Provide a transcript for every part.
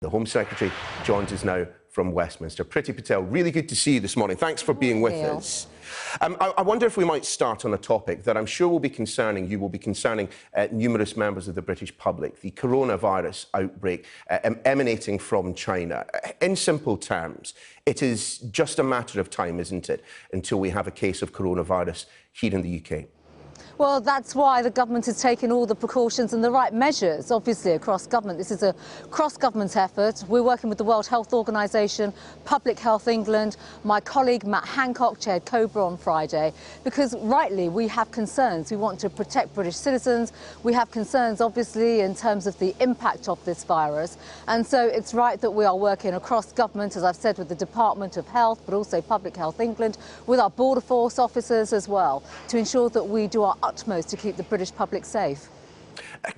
The Home Secretary joins us now from Westminster. Priti Patel, really good to see you this morning. Thanks for being with us. I wonder if we might start on a topic that I'm sure will be concerning numerous members of the British public, the coronavirus outbreak emanating from China. In simple terms, it is just a matter of time, isn't it, until we have a case of coronavirus here in the UK? Well, that's why the government has taken all the precautions and the right measures, obviously, across government. This is a cross-government effort. We're working with the World Health Organization, Public Health England. My colleague Matt Hancock chaired COBRA on Friday, because rightly we have concerns. We want to protect British citizens. We have concerns, obviously, in terms of the impact of this virus. And so it's right that we are working across government, as I've said, with the Department of Health, but also Public Health England, with our border force officers as well, to ensure that we do our utmost to keep the British public safe.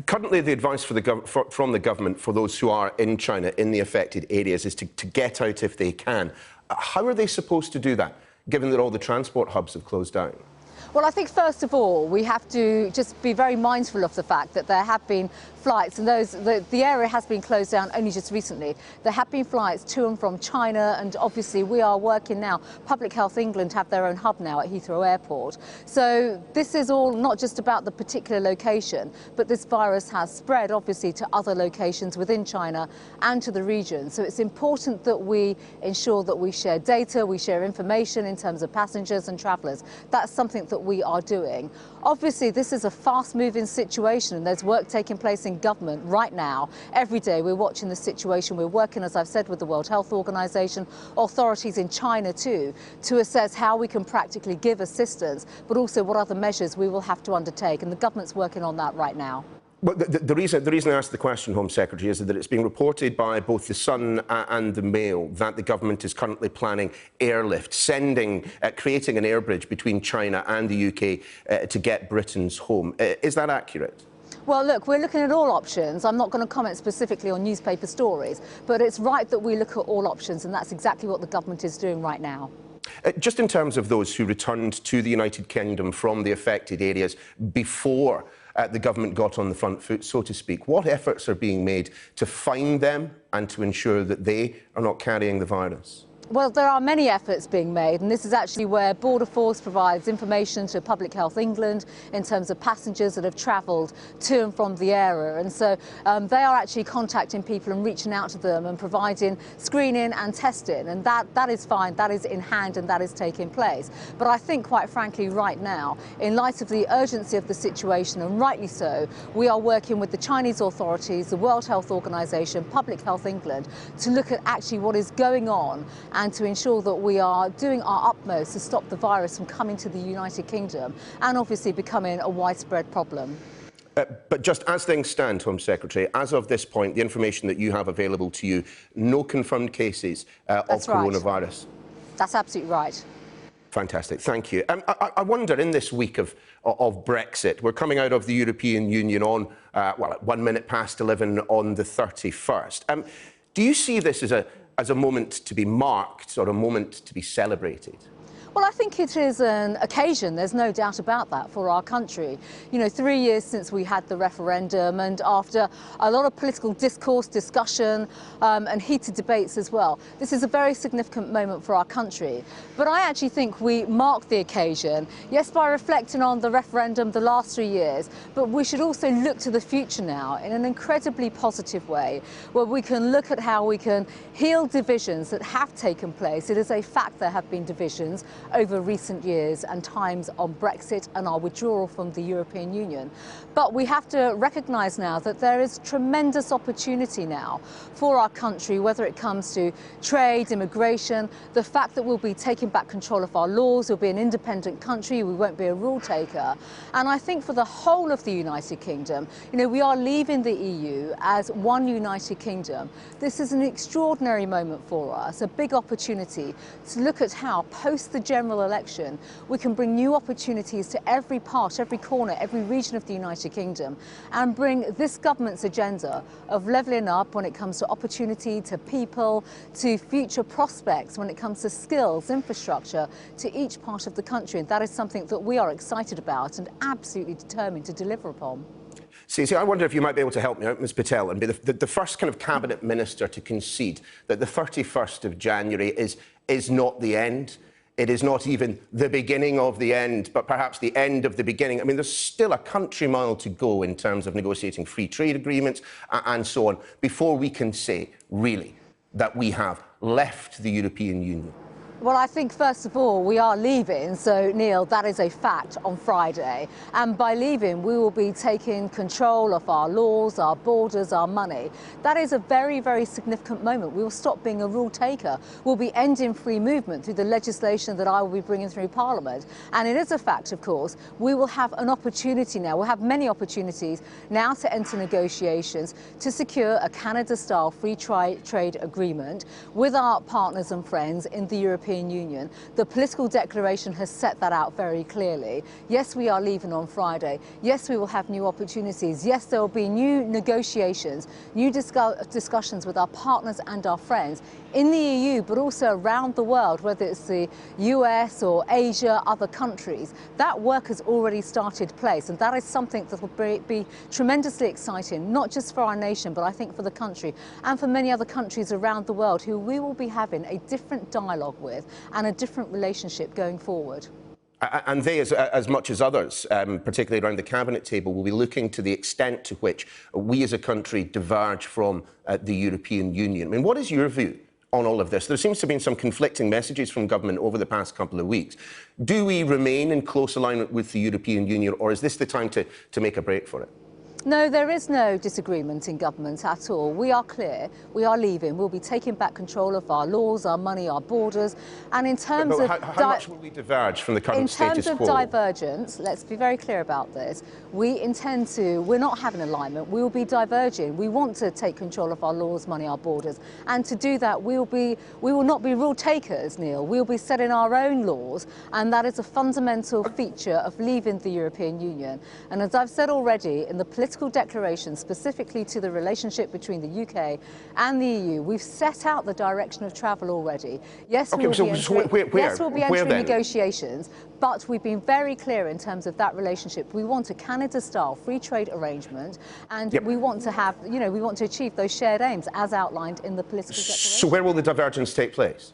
Currently, the advice from the government for those who are in China, in the affected areas, is to get out if they can. How are they supposed to do that, given that all the transport hubs have closed down? Well, I think, first of all, we have to just be very mindful of the fact that there have been flights, and the area has been closed down only just recently. There have been flights to and from China, and obviously we are working now. Public Health England have their own hub now at Heathrow Airport. So this is all not just about the particular location, but this virus has spread, obviously, to other locations within China and to the region. So it's important that we ensure that we share data, we share information in terms of passengers and travellers. That's something that we are doing. Obviously, this is a fast-moving situation, and there's work taking place in government right now. Every day we're watching the situation. We're working, as I've said, with the World Health Organization, authorities in China too, to assess how we can practically give assistance, but also what other measures we will have to undertake, and the government's working on that right now. But the reason I asked the question, Home Secretary, is that it's being reported by both the Sun and the Mail that the government is currently planning airlift, creating an air bridge between China and the UK to get Britons home. Is that accurate? Well, look, we're looking at all options. I'm not going to comment specifically on newspaper stories, but it's right that we look at all options, and that's exactly what the government is doing right now. Just in terms of those who returned to the United Kingdom from the affected areas before the government got on the front foot, so to speak, what efforts are being made to find them and to ensure that they are not carrying the virus? Well, there are many efforts being made, and this is actually where Border Force provides information to Public Health England in terms of passengers that have travelled to and from the area. And so they are actually contacting people and reaching out to them and providing screening and testing. And that is fine, that is in hand, and that is taking place. But I think, quite frankly, right now, in light of the urgency of the situation, and rightly so, we are working with the Chinese authorities, the World Health Organization, Public Health England, to look at actually what is going on and to ensure that we are doing our utmost to stop the virus from coming to the United Kingdom and obviously becoming a widespread problem. But just as things stand, Home Secretary, as of this point, the information that you have available to you, no confirmed cases of coronavirus. That's absolutely right. Fantastic, thank you. I wonder, in this week of Brexit, we're coming out of the European Union on, well, at 11:01 on the 31st. Do you see this as a moment to be marked or a moment to be celebrated? Well, I think it is an occasion, there's no doubt about that, for our country. You know, 3 years since we had the referendum, and after a lot of political discourse, discussion and heated debates as well, this is a very significant moment for our country. But I actually think we mark the occasion, yes, by reflecting on the referendum the last 3 years, but we should also look to the future now in an incredibly positive way, where we can look at how we can heal divisions that have taken place. It is a fact there have been divisions over recent years and times on Brexit and our withdrawal from the European Union. But we have to recognise now that there is tremendous opportunity now for our country, whether it comes to trade, immigration, the fact that we'll be taking back control of our laws, we'll be an independent country, we won't be a rule taker. And I think for the whole of the United Kingdom, you know, we are leaving the EU as one United Kingdom. This is an extraordinary moment for us, a big opportunity to look at how, post the general election, we can bring new opportunities to every part, every corner, every region of the United Kingdom, and bring this government's agenda of levelling up when it comes to opportunity, to people, to future prospects, when it comes to skills, infrastructure, to each part of the country. And that is something that we are excited about and absolutely determined to deliver upon. See, I wonder if you might be able to help me out, Ms Patel, and be the first kind of cabinet minister to concede that the 31st of January is not the end. It is not even the beginning of the end, but perhaps the end of the beginning. I mean, there's still a country mile to go in terms of negotiating free trade agreements and so on before we can say, really, that we have left the European Union. Well, I think, first of all, we are leaving, so, Neil, that is a fact on Friday. And by leaving, we will be taking control of our laws, our borders, our money. That is a very, very significant moment. We will stop being a rule taker. We'll be ending free movement through the legislation that I will be bringing through Parliament. And it is a fact, of course, we will have an opportunity now. We'll have many opportunities now to enter negotiations to secure a Canada-style free trade agreement with our partners and friends in the European Union. The political declaration has set that out very clearly. Yes, we are leaving on Friday. Yes, we will have new opportunities. Yes, there will be new negotiations, new discussions with our partners and our friends in the EU, but also around the world, whether it's the US or Asia, other countries. That work has already started place, and that is something that will be tremendously exciting, not just for our nation, but I think for the country and for many other countries around the world who we will be having a different dialogue with and a different relationship going forward. And they, as much as others, particularly around the cabinet table, will be looking to the extent to which we as a country diverge from the European Union. I mean, what is your view on all of this? There seems to have been some conflicting messages from government over the past couple of weeks. Do we remain in close alignment with the European Union, or is this the time to make a break for it? No, there is no disagreement in government at all. We are clear. We are leaving. We'll be taking back control of our laws, our money, our borders. And in terms of how much will we diverge from the current status quo? In terms of divergence, let's be very clear about this. We're not having alignment. We will be diverging. We want to take control of our laws, money, our borders. And to do that, we will not be rule takers, Neil. We'll be setting our own laws. And that is a fundamental feature of leaving the European Union. And as I've said already, in the political declaration specifically to the relationship between the UK and the EU, we've set out the direction of travel already. Yes, we'll be entering negotiations, but we've been very clear in terms of that relationship. We want a Canada-style free trade arrangement, and we want to have, we want to achieve those shared aims as outlined in the political declaration. So where will the divergence take place?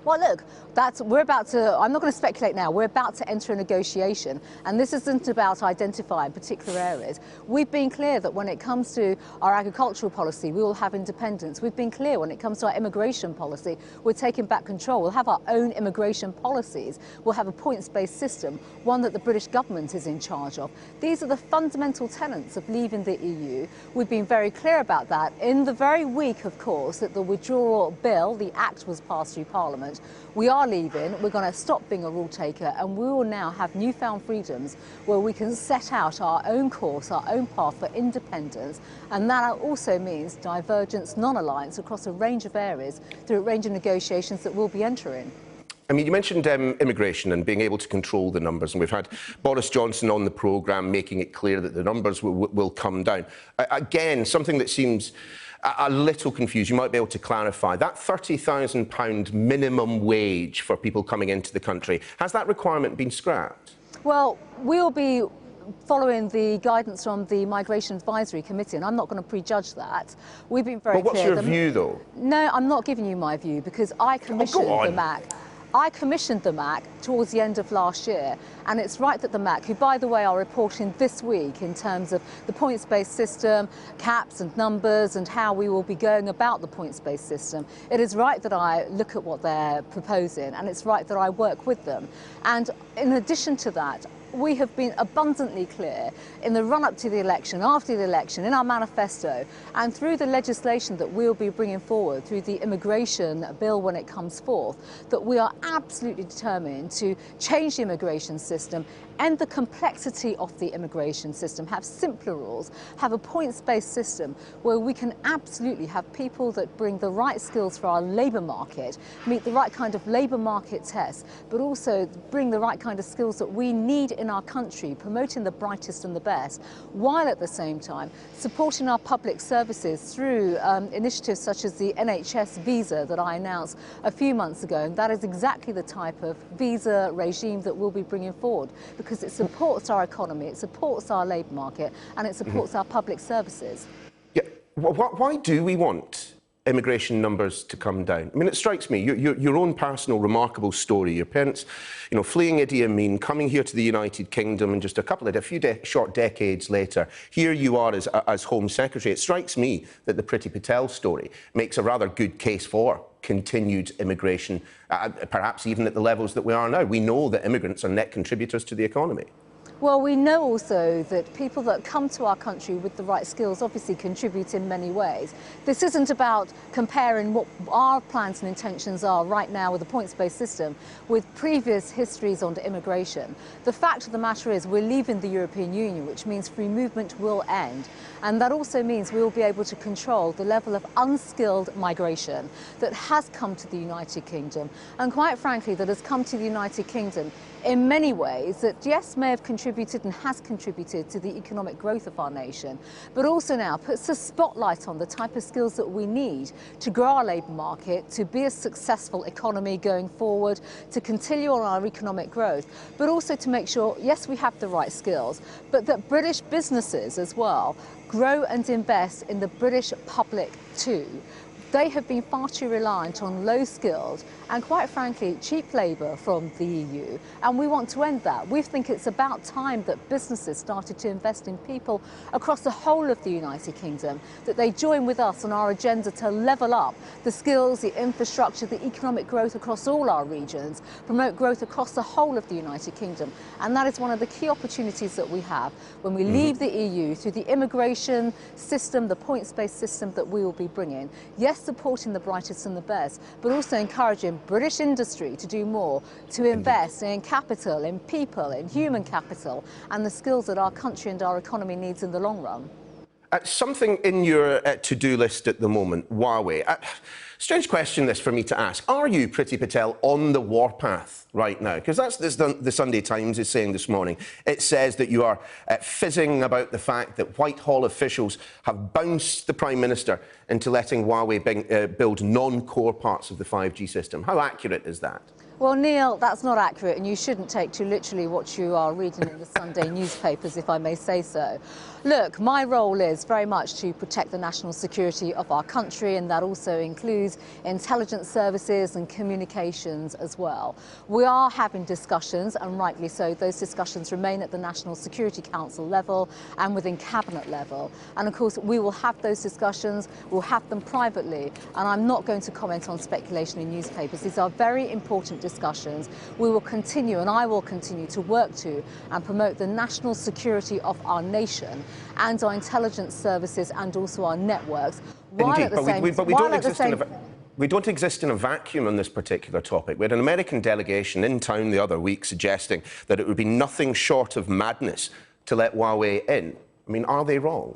Well, look, I'm not going to speculate now. We're about to enter a negotiation, and this isn't about identifying particular areas. We've been clear that when it comes to our agricultural policy, we will have independence. We've been clear when it comes to our immigration policy, we're taking back control. We'll have our own immigration policies. We'll have a points-based system, one that the British government is in charge of. These are the fundamental tenets of leaving the EU. We've been very clear about that. In the very week, of course, that the withdrawal bill, the Act, was passed through Parliament, we are leaving. We're going to stop being a rule taker, and we will now have newfound freedoms where we can set out our own course, our own path for independence, and that also means divergence, non-alliance across a range of areas through a range of negotiations that we'll be entering. I mean, you mentioned immigration and being able to control the numbers, and we've had Boris Johnson on the programme making it clear that the numbers will come down. Again, something that seems a little confused. You might be able to clarify. That £30,000 minimum wage for people coming into the country, has that requirement been scrapped? Well, we'll be following the guidance from the Migration Advisory Committee, and I'm not going to prejudge that. We've been very clear. But what's your view, though? No, I'm not giving you my view, because I commissioned the MAC. I commissioned the MAC towards the end of last year, and it's right that the MAC, who, by the way, are reporting this week in terms of the points-based system, caps and numbers, and how we will be going about the points-based system, it is right that I look at what they're proposing, and it's right that I work with them. And in addition to that, we have been abundantly clear in the run-up to the election, after the election, in our manifesto, and through the legislation that we'll be bringing forward, through the immigration bill when it comes forth, that we are absolutely determined to change the immigration system, end the complexity of the immigration system, have simpler rules, have a points-based system where we can absolutely have people that bring the right skills for our labour market, meet the right kind of labour market tests, but also bring the right kind of skills that we need in our country, promoting the brightest and the best, while at the same time supporting our public services through initiatives such as the NHS visa that I announced a few months ago. And that is exactly the type of visa regime that we'll be bringing forward, because it supports our economy, it supports our labour market, and it supports our public services. Yeah. Why do we want immigration numbers to come down? I mean, it strikes me, your own personal remarkable story, your parents, fleeing Idi Amin, coming here to the United Kingdom, and just a few short decades later, here you are as Home Secretary. It strikes me that the Priti Patel story makes a rather good case for continued immigration, perhaps even at the levels that we are now. We know that immigrants are net contributors to the economy. Well, we know also that people that come to our country with the right skills obviously contribute in many ways. This isn't about comparing what our plans and intentions are right now with the points-based system with previous histories on immigration. The fact of the matter is we're leaving the European Union, which means free movement will end. And that also means we will be able to control the level of unskilled migration that has come to the United Kingdom, and quite frankly, that has come to the United Kingdom in many ways that, yes, may have contributed and has contributed to the economic growth of our nation, but also now puts a spotlight on the type of skills that we need to grow our labour market, to be a successful economy going forward, to continue on our economic growth, but also to make sure, yes, we have the right skills, but that British businesses as well grow and invest in the British public too. They have been far too reliant on low-skilled and, quite frankly, cheap labour from the EU, and we want to end that. We think it's about time that businesses started to invest in people across the whole of the United Kingdom, that they join with us on our agenda to level up the skills, the infrastructure, the economic growth across all our regions, promote growth across the whole of the United Kingdom. And that is one of the key opportunities that we have when we leave the EU through the immigration system, the points-based system that we will be bringing. Yes, supporting the brightest and the best, but also encouraging British industry to do more, to invest in capital, in people, in human capital, and the skills that our country and our economy needs in the long run. Something in your to-do list at the moment, Huawei. Strange question this for me to ask. Are you, Priti Patel, on the warpath right now? Because that's the Sunday Times is saying this morning. It says that you are fizzing about the fact that Whitehall officials have bounced the Prime Minister into letting Huawei build non-core parts of the 5G system. How accurate is that? Well, Neil, that's not accurate, and you shouldn't take too literally what you are reading in the Sunday newspapers, if I may say so. Look, my role is very much to protect the national security of our country, and that also includes intelligence services and communications as well. We are having discussions, and rightly so. Those discussions remain at the National Security Council level and within cabinet level. And of course, we will have those discussions, we'll have them privately, and I'm not going to comment on speculation in newspapers. These are very important discussions. We will continue, and I will continue to work to and promote the national security of our nation and our intelligence services and also our networks. Indeed, we don't exist in a vacuum on this particular topic. We had an American delegation in town the other week suggesting that it would be nothing short of madness to let Huawei in. I mean, are they wrong?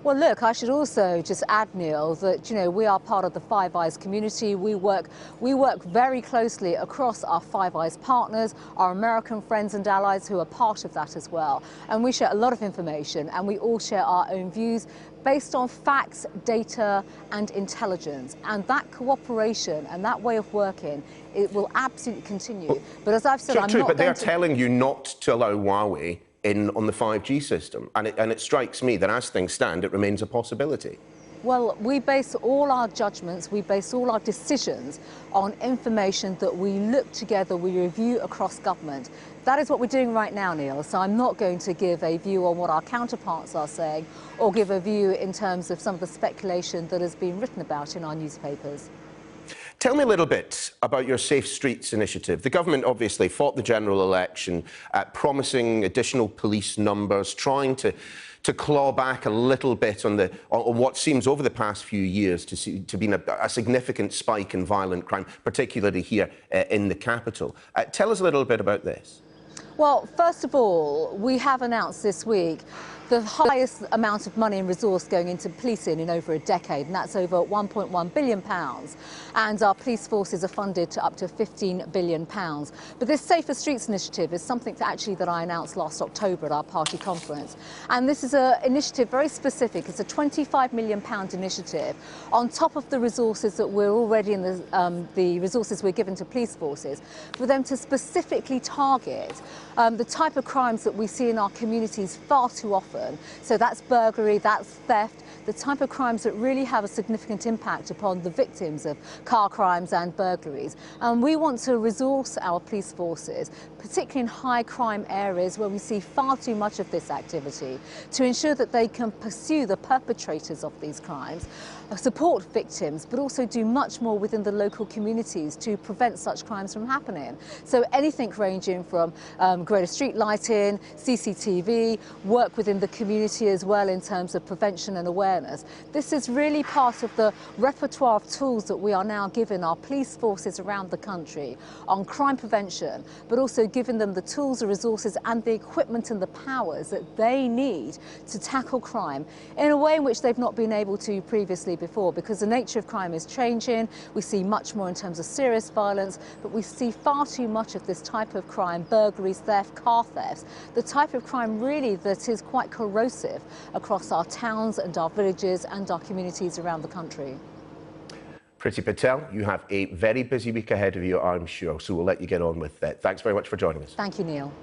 Well, look, I should also just add, Neil, that, we are part of the Five Eyes community. We work very closely across our Five Eyes partners, our American friends and allies who are part of that as well. And we share a lot of information, and we all share our own views based on facts, data and intelligence. And that cooperation and that way of working, it will absolutely continue. But as I've said, but they are telling you not to allow Huawei in on the 5G system, and it strikes me that as things stand, it remains a possibility. Well, we base all our judgments, we base all our decisions on information that we look together, we review across government. That is what we're doing right now, Neil, so I'm not going to give a view on what our counterparts are saying or give a view in terms of some of the speculation that has been written about in our newspapers. Tell me a little bit about your Safe Streets initiative. The government obviously fought the general election, promising additional police numbers, trying to claw back a little bit on what seems over the past few years to be a significant spike in violent crime, particularly here in the capital. Tell us a little bit about this. Well, first of all, we have announced this week the highest amount of money and resource going into policing in over a decade, and that's over £1.1 billion. And our police forces are funded to up to £15 billion. But this Safer Streets initiative is something that I announced last October at our party conference. And this is an initiative very specific. It's a £25 million initiative on top of the resources that we're already in the resources we're given to police forces, for them to specifically target the type of crimes that we see in our communities far too often. So that's burglary, that's theft, the type of crimes that really have a significant impact upon the victims of car crimes and burglaries. And we want to resource our police forces, particularly in high crime areas where we see far too much of this activity, to ensure that they can pursue the perpetrators of these crimes, support victims, but also do much more within the local communities to prevent such crimes from happening. So anything ranging from greater street lighting, CCTV, work within the community as well in terms of prevention and awareness. This is really part of the repertoire of tools that we are now giving our police forces around the country on crime prevention, but also giving them the tools, the resources and the equipment and the powers that they need to tackle crime in a way in which they've not been able to previously before, because the nature of crime is changing. We see much more in terms of serious violence, but we see far too much of this type of crime, burglaries, theft, car thefts, the type of crime really that is quite corrosive across our towns and our villages and our communities around the country. Priti Patel, you have a very busy week ahead of you, I'm sure, so we'll let you get on with that. Thanks very much for joining us. Thank you, Neil.